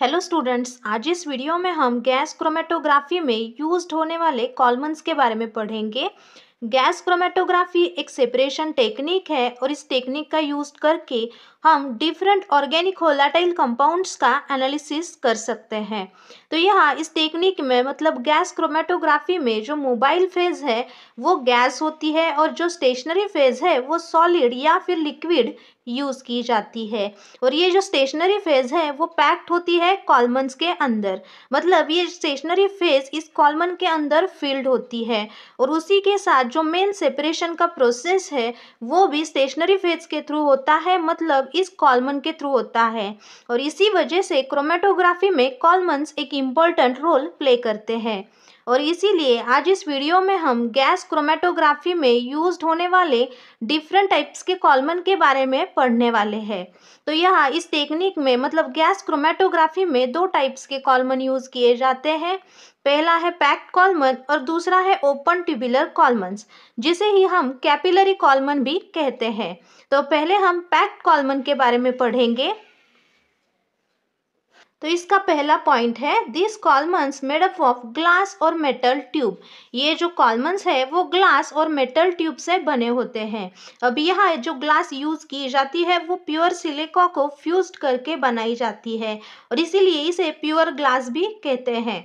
Hello students, आज इस video में हम गैस क्रोमेटोग्राफी में यूज्ड होने वाले कॉलमन्स के बारे में पढ़ेंगे। गैस क्रोमेटोग्राफी एक सेपरेशन टेक्निक है और इस टेक्निक का यूज करके हम डिफरेंट ऑर्गेनिक वोलेटाइल कंपाउंड्स का एनालिसिस कर सकते हैं। तो यहाँ इस टेक्निक में मतलब गैस क्रोमेटोग्राफी में जो मोबाइल फेज है वो गैस होती है और जो स्टेशनरी फेज है वो सॉलिड या फिर लिक्विड यूज की जाती है। और ये जो स्टेशनरी फेज है वो पैक्ड होती है कॉलमन्स के अंदर, मतलब ये स्टेशनरी फेज इस कॉलमन के अंदर फील्ड होती है। और उसी के साथ जो मेन सेपरेशन का प्रोसेस है वो भी स्टेशनरी फेज के थ्रू होता है, मतलब इस कॉलमन के थ्रू होता है। और इसी वजह से क्रोमेटोग्राफी में कॉलमन्स एक इम्पोर्टेंट रोल प्ले करते हैं। और इसीलिए आज इस वीडियो में हम गैस क्रोमेटोग्राफी में यूज्ड होने वाले डिफरेंट टाइप्स के कॉलमन के बारे में पढ़ने वाले हैं। तो यहाँ इस टेक्निक में मतलब गैस क्रोमेटोग्राफी में दो टाइप्स के कॉलमन यूज किए जाते हैं। पहला है पैक्ड कॉलमन और दूसरा है ओपन ट्यूबुलर कॉलमन्स, जिसे ही हम कैपिलरी कॉलमन भी कहते हैं। तो पहले हम पैक्ड कॉलमन के बारे में पढ़ेंगे। तो इसका पहला पॉइंट है this columns made up of glass और मेटल ट्यूब। ये जो कॉलमन्स है वो ग्लास और मेटल ट्यूब से बने होते हैं। अब यहाँ जो ग्लास यूज की जाती है वो प्योर सिलिका को फ्यूज्ड करके बनाई जाती है और इसीलिए इसे प्योर ग्लास भी कहते हैं।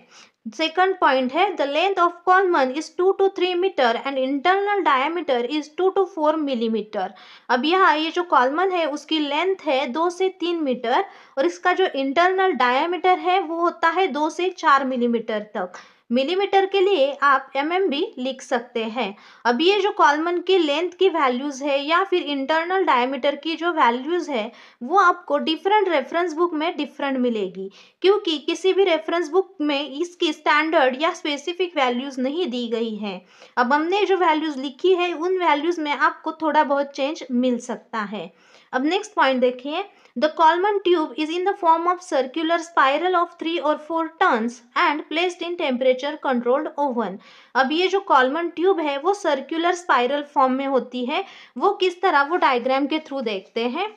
सेकंड पॉइंट है the length of column is 2 to 3 metre and internal diameter is 2 to 4 millimetre. अब यहाँ ये जो कॉलमन है उसकी लेंथ है 2 से 3 मीटर और इसका जो इंटरनल डायमीटर है वो होता है 2 से 4 मिलीमीटर तक। मिलीमीटर के लिए आप भी लिख सकते हैं। अब ये जो कॉलमन की लेंथ की वैल्यूज है या फिर इंटरनल डायमीटर की जो वैल्यूज है वो आपको डिफरेंट रेफरेंस बुक में डिफरेंट मिलेगी, क्योंकि किसी भी रेफरेंस बुक में इसकी स्टैंडर्ड या स्पेसिफिक वैल्यूज नहीं दी गई है। अब हमने जो वैल्यूज लिखी है उन वैल्यूज में आपको थोड़ा बहुत चेंज मिल सकता है। अब नेक्स्ट पॉइंट देखिए, the कॉलमन tube is in the form of circular spiral of 3 or 4 turns and placed in temperature controlled oven. अब ये जो कॉलमन ट्यूब है वो सर्कुलर स्पाइरल फॉर्म में होती है। वो किस तरह, वो डायग्राम के थ्रू देखते हैं।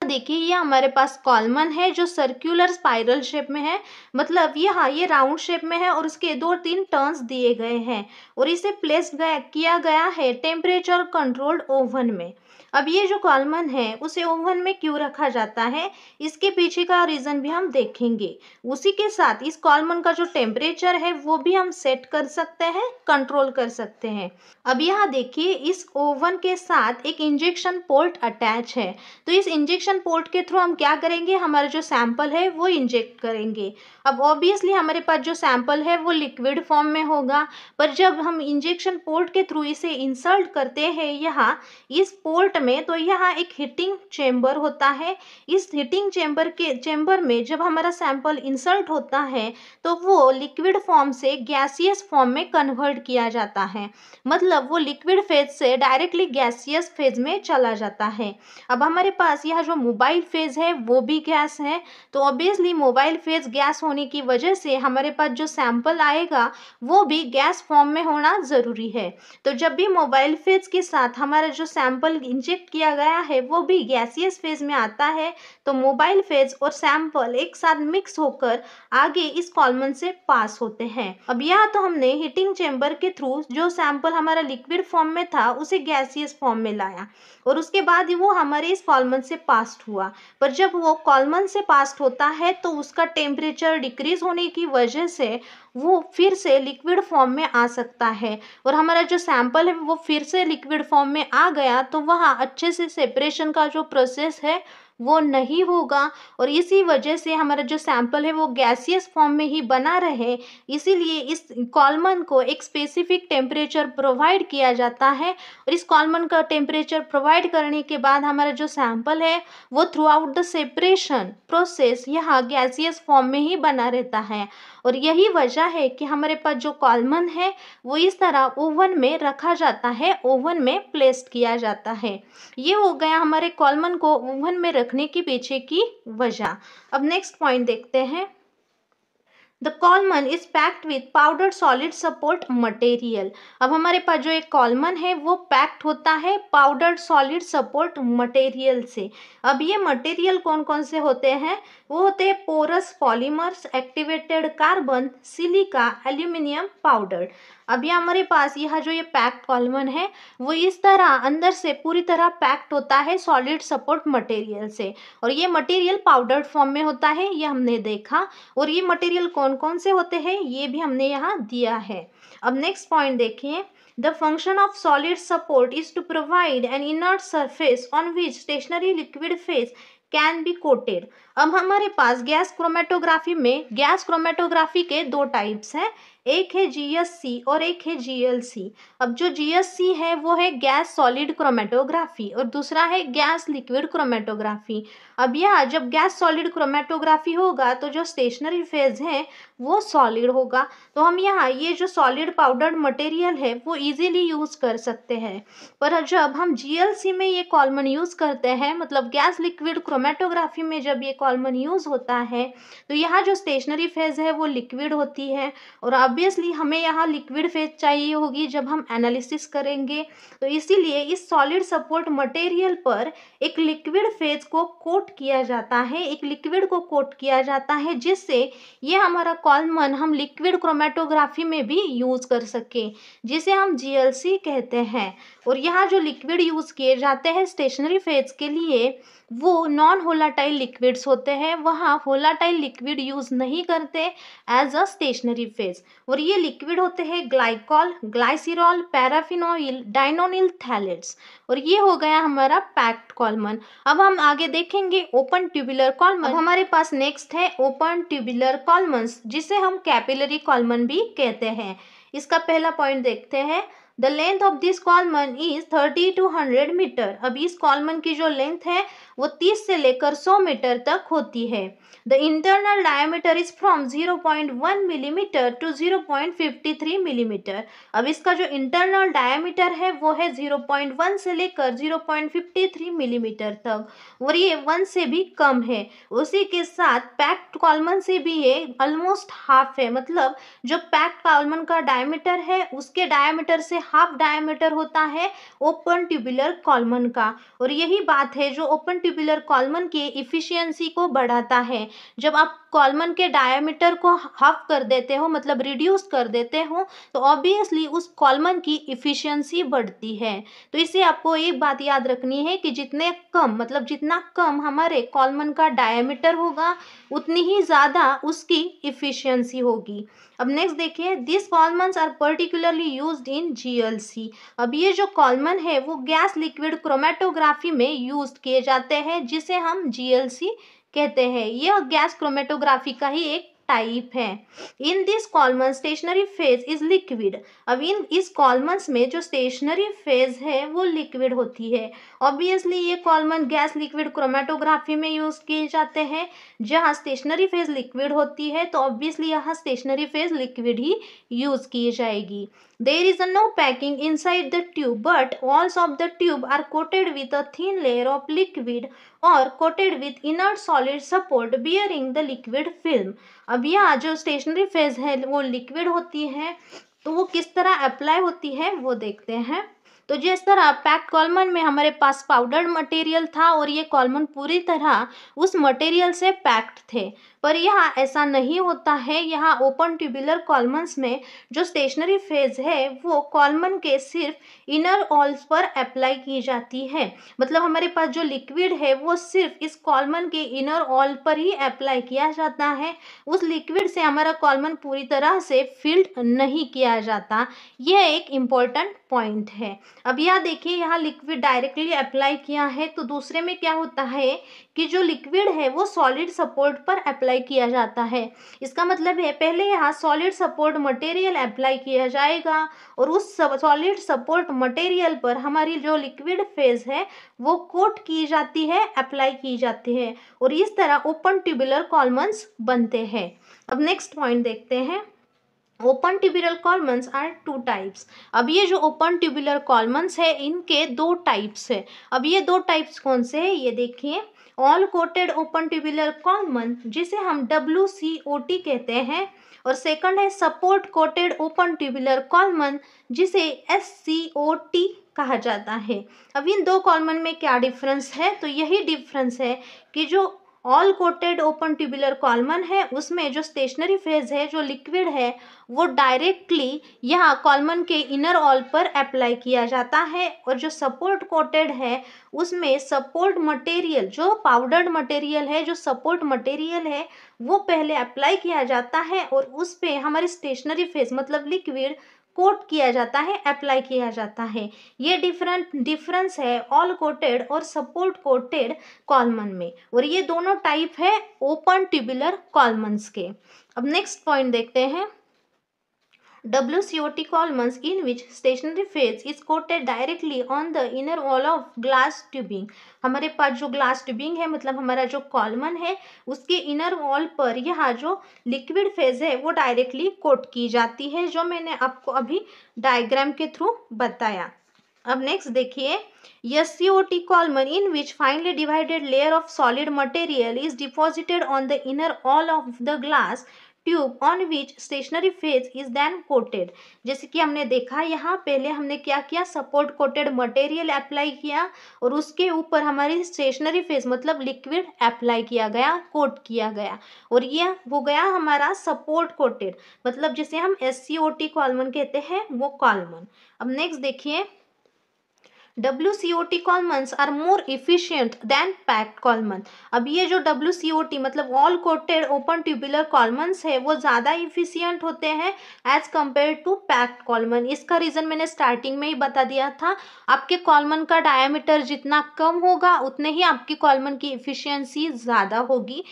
देखिए ये हमारे पास कॉलमन है जो सर्कुलर स्पाइरल शेप में है, मतलब ये राउंड शेप में है और उसके 2-3 टर्न्स दिए गए हैं और इसे प्लेस किया गया है टेम्परेचर कंट्रोल्ड ओवन में। अब ये जो कॉलमन है उसे ओवन में क्यों रखा जाता है, इसके पीछे का रीजन भी हम देखेंगे। उसी के साथ इस कॉलमन का जो टेम्परेचर है वो भी हम सेट कर सकते हैं, कंट्रोल कर सकते हैं। अब यहाँ देखिए इस ओवन के साथ एक इंजेक्शन पोर्ट अटैच है। तो इस इंजेक्शन पोर्ट के थ्रू हम क्या करेंगे, हमारा जो सैंपल है वो इंजेक्ट करेंगे। अब ऑब्वियसली हमारे पास जो सैंपल है वो लिक्विड फॉर्म में होगा, पर जब हम इंजेक्शन पोर्ट के थ्रू इसे इंसर्ट करते हैं यहाँ इस पोर्ट में, तो यहाँ एक हीटिंग चेम्बर होता है। इस हीटिंग चेम्बर में जब हमारा सैंपल इंसर्ट होता है तो वो लिक्विड फॉर्म से गैसियस फॉर्म में कन्वर्ट किया जाता है, मतलब वो लिक्विड फेज से डायरेक्टली गैसियस फेज में चला जाता है। अब हमारे पास यह जो मोबाइल फेज है वो भी गैस है, तो ऑब्वियसली मोबाइल फेज गैस होने की वजह से हमारे पास जो सैंपल आएगा वो भी गैस फॉर्म में होना ज़रूरी है। तो जब भी मोबाइल फेज के साथ हमारा जो सैंपल इंजेक्ट किया गया है वो भी गैसियस फेज में आता है, तो मोबाइल फेज और सैंपल एक साथ मिक्स होकर आगे इस कॉलमन से पास होते हैं। अब यह तो हमने हीटिंग चेम्बर के थ्रू जो सैंपल हमारा लिक्विड फॉर्म में था उसे गैसियस फॉर्म में लाया और उसके बाद वो हमारे इस कॉलमन से पास्ट हुआ। पर जब वो कॉलमन से पास्ट होता है तो उसका टेम्परेचर डिक्रीज होने की वजह से वो फिर से लिक्विड फॉर्म में आ सकता है और हमारा जो सैंपल है वो फिर से लिक्विड फॉर्म में आ गया, तो वहाँ अच्छे से सेपरेशन का जो प्रोसेस है वो नहीं होगा और इसी वजह से हमारा जो सैंपल है वो गैसियस फॉर्म में ही बना रहे। इसीलिए इस कॉलमन को एक स्पेसिफिक टेम्परेचर प्रोवाइड किया जाता है और इस कॉलमन का टेम्परेचर प्रोवाइड करने के बाद हमारा जो सैंपल है वो through out the separation process यहाँ गैसियस फॉर्म में ही बना रहता है। और यही वजह है कि हमारे पास जो कॉलमन है वो इस तरह ओवन में रखा जाता है, ओवन में प्लेस्ड किया जाता है। ये हो गया हमारे कॉलमन को ओवन में रखने के पीछे की वजह। अब नेक्स्ट पॉइंट देखते हैं। The कॉलमन is packed with powder solid support material. अब हमारे पास जो एक कॉलमन है वो पैक्ड होता है पाउडर सॉलिड सपोर्ट मटेरियल से। अब ये मटेरियल कौन कौन से होते हैं? वो होते हैं porous polymers, activated carbon, silica, aluminium powder. अभी हमारे पास यह जो ये पैक्ड कॉलमन है वो इस तरह अंदर से पूरी तरह पैक्ड होता है सॉलिड सपोर्ट मटेरियल से, और ये मटेरियल पाउडर फॉर्म में होता है, ये हमने देखा। और ये मटेरियल कौन कौन से होते हैं ये भी हमने यहाँ दिया है। अब नेक्स्ट पॉइंट देखिए, the function of solid support is to provide an inert surface on which stationary liquid phase can be coated. अब हमारे पास गैस क्रोमेटोग्राफी में गैस क्रोमेटोग्राफी के दो टाइप्स हैं, एक है जीएससी और एक है जीएलसी। अब जो जीएससी है वो है गैस सॉलिड क्रोमेटोग्राफी और दूसरा है गैस लिक्विड क्रोमेटोग्राफी। अब यह जब गैस सॉलिड क्रोमेटोग्राफी होगा तो जो स्टेशनरी फेज है वो सॉलिड होगा, तो हम यहाँ ये जो सॉलिड पाउडर्ड मटेरियल है वो इजीली यूज कर सकते हैं। पर जब हम जीएलसी में ये कॉलमन यूज करते हैं, मतलब गैस लिक्विड क्रोमेटोग्राफी में जब ये कॉलमन यूज होता है, तो यहाँ जो स्टेशनरी फेज है वो लिक्विड होती है, और ऑब्वियसली हमें यहाँ लिक्विड फेज चाहिए होगी जब हम एनालिसिस करेंगे। तो इसीलिए इस सॉलिड सपोर्ट मटेरियल पर एक लिक्विड फेज को कोट किया जाता है, एक लिक्विड को कोट किया जाता है, जिससे ये हमारा कॉलमन हम लिक्विड क्रोमेटोग्राफी में भी यूज कर सके, जिसे हम जीएलसी कहते हैं। और यहाँ जो लिक्विड यूज किए जाते हैं स्टेशनरी फेज के लिए वो नॉन होलाटाइल लिक्विड्स होते हैं, वहाँ होलाटाइल लिक्विड यूज नहीं करते एज अ स्टेशनरी फेज। और ये लिक्विड होते हैं ग्लाइकॉल, ग्लाइसिरॉल, पैराफिनोइल, डाइनोनिल थैलेट्स। और ये हो गया हमारा पैक्ड कॉलमन। अब हम आगे देखेंगे ओपन ट्यूबुलर कॉलमन। अब हमारे पास नेक्स्ट है ओपन ट्यूबुलर कॉलमन्स, जिसे हम कैपिलरी कॉलमन भी कहते हैं। इसका पहला पॉइंट देखते हैं, the length of this column is 30 to 100 metre. अब इस कॉलमन की जो लेंथ है वो 30 से लेकर 100 मीटर तक होती है। The internal diameter is from 0.1 millimetre to 0.53 millimetre. अब इसका जो इंटरनल डायमीटर है वो है 0.1 से लेकर 0.53 मिलीमीटर तक, और ये 1 से भी कम है। उसी के साथ पैक्ड कॉलमन से भी ये ऑलमोस्ट हाफ है, मतलब जो पैक्ड कॉलमन का डायमीटर है उसके डायमीटर से हाफ डायमीटर होता है ओपन ट्यूबुलर कॉलमन का। और यही बात है जो ओपन ट्यूबुलर कॉलमन की इफिशियंसी को बढ़ाता है। जब आप कॉलमन के डायमीटर को हाफ कर देते हो, मतलब रिड्यूस कर देते हो, तो ऑब्वियसली उस कॉलमन की इफिशियंसी बढ़ती है। तो इसे आपको एक बात याद रखनी है कि जितने कम, मतलब जितना कम हमारे कॉलमन का डायमीटर होगा उतनी ही ज़्यादा उसकी इफिशियंसी होगी। अब नेक्स्ट देखिए, this columns are particularly used in GLC. अब ये जो कॉलमन है वो गैस लिक्विड क्रोमेटोग्राफी में यूज किए जाते हैं, जिसे हम जीएलसी कहते हैं। यह गैस क्रोमेटोग्राफी का ही एक टाइप है। In this कॉलमन stationery phase is liquid. अब इस कॉलमन्स में जो स्टेशनरी फेज है वो लिक्विड होती है। ऑब्वियसली ये कॉलमन गैस लिक्विड क्रोमेटोग्राफी में यूज किए जाते हैं। जहाँ स्टेशनरी फेज लिक्विड होती है तो ऑब्वियसली यहाँ स्टेशनरी फेज लिक्विड ही यूज की जाएगी। There is no packing inside the tube, but walls of the tube are coated with a thin layer of liquid or coated with inert solid support bearing the liquid film. अब यहाँ जो stationary phase है वो liquid होती है, तो वो किस तरह अप्लाई होती है वो देखते हैं। तो जिस तरह पैक्ड कॉलमन में हमारे पास पाउडर्ड मटेरियल था और ये कॉलमन पूरी तरह उस मटेरियल से पैक्ड थे, पर यहाँ ऐसा नहीं होता है। यहाँ ओपन ट्यूबुलर कॉलमन्स में जो स्टेशनरी फेज है वो कॉलमन के सिर्फ इनर वॉल्स पर अप्लाई की जाती है, मतलब हमारे पास जो लिक्विड है वो सिर्फ इस कॉलमन के इनर वॉल पर ही अप्लाई किया जाता है। उस लिक्विड से हमारा कॉलमन पूरी तरह से फिल्ड नहीं किया जाता। यह एक इम्पॉर्टेंट पॉइंट है। अब यह देखिए, यहाँ लिक्विड डायरेक्टली अप्लाई किया है, तो दूसरे में क्या होता है कि जो लिक्विड है वो सॉलिड सपोर्ट पर अप्लाई किया जाता है। इसका मतलब है पहले यहाँ सॉलिड सपोर्ट मटेरियल अप्लाई किया जाएगा और उस सॉलिड सपोर्ट मटेरियल पर हमारी जो लिक्विड फेज है वो कोट की जाती है, अप्लाई की जाती है, और इस तरह ओपन ट्यूबुलर कॉलमन्स बनते हैं। अब नेक्स्ट पॉइंट देखते हैं, open tubular columns are two types. अब ये जो ओपन ट्यूबुलर कॉलमन्स है इनके दो टाइप्स है। अब ये दो टाइप्स कौन से हैं ये देखिए। ऑल कोटेड ओपन ट्यूबुलर कॉलमन जिसे हम WCOT कहते हैं, और सेकंड है सपोर्ट कोटेड ओपन ट्यूबुलर कॉलमन जिसे SCOT कहा जाता है। अब इन दो कॉलमन में क्या डिफरेंस है, तो यही डिफरेंस है कि जो ऑल कोटेड ओपन ट्यूबुलर कॉलमन है उसमें जो स्टेशनरी फेज है, जो लिक्विड है, वो डायरेक्टली यहाँ कॉलमन के इनर ऑल पर अप्लाई किया जाता है, और जो सपोर्ट कोटेड है उसमें सपोर्ट मटेरियल, जो पाउडर्ड मटेरियल है, जो सपोर्ट मटेरियल है, वो पहले अप्लाई किया जाता है और उस पे हमारी स्टेशनरी फेज मतलब लिक्विड कोट किया जाता है, अप्लाई किया जाता है। ये डिफरेंस है ऑल कोटेड और सपोर्ट कोटेड कॉलमन में, और ये दोनों टाइप है ओपन ट्यूबुलर कॉलमन्स के। अब नेक्स्ट पॉइंट देखते हैं। WCOT columns in which stationary phase is coated directly on the inner wall of glass tubing। हमारे पास जो ग्लास ट्यूबिंग है मतलब हमारा जो कॉलमन है उसके इनर वॉल पर यहाँ जो लिक्विड फेज है वो डायरेक्टली कोट की जाती है, जो मैंने आपको अभी डायग्राम के थ्रू बताया। अब नेक्स्ट देखिए। SCOT column in which finely divided layer of solid material is deposited on the inner wall of the glass tube on which stationary phase is then coated. जैसे कि हमने देखा यहाँ पहले हमने क्या किया, सपोर्ट कोटेड मटेरियल अप्लाई किया और उसके ऊपर हमारी स्टेशनरी फेज मतलब लिक्विड अप्लाई किया गया, कोट किया गया, और ये हो गया हमारा सपोर्ट कोटेड, मतलब जिसे हम SCOT कॉलमन कहते हैं वो कॉलमन। अब नेक्स्ट देखिए। WCOT columns are more efficient than packed column. अब ये जो WCOT मतलब wall coated open tubular columns है वो ज़्यादा इफिशियंट होते हैं as compare to packed column. इसका रीज़न मैंने स्टार्टिंग में ही बता दिया था। आपके कॉलमन का डायमीटर जितना कम होगा उतने ही आपकी कॉलमन की इफिशियंसी ज़्यादा होगी।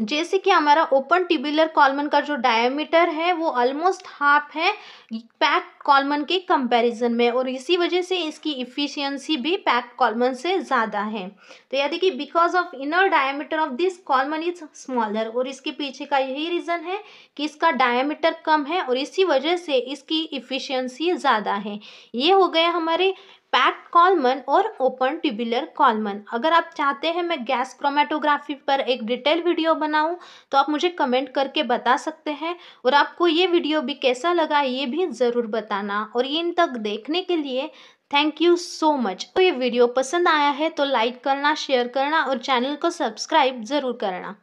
जैसे कि हमारा ओपन ट्यूबुलर कॉलमन का जो डायमीटर है वो ऑलमोस्ट हाफ है पैक्ड कॉलमन के कंपैरिजन में, और इसी वजह से इसकी इफिशियंसी भी पैक्ड कॉलमन से ज़्यादा है। तो याद देखिए because of inner diameter of this column is smaller, और इसके पीछे का यही रीज़न है कि इसका डायमीटर कम है और इसी वजह से इसकी इफिशियंसी ज़्यादा है। ये हो गए हमारे पैक्ड कॉलमन और ओपन ट्यूबुलर कॉलमन। अगर आप चाहते हैं मैं गैस क्रोमेटोग्राफी पर एक डिटेल वीडियो बनाऊं तो आप मुझे कमेंट करके बता सकते हैं, और आपको ये वीडियो भी कैसा लगा ये भी ज़रूर बताना। और इन तक देखने के लिए थैंक यू सो मच। तो ये वीडियो पसंद आया है तो लाइक करना, शेयर करना और चैनल को सब्सक्राइब ज़रूर करना।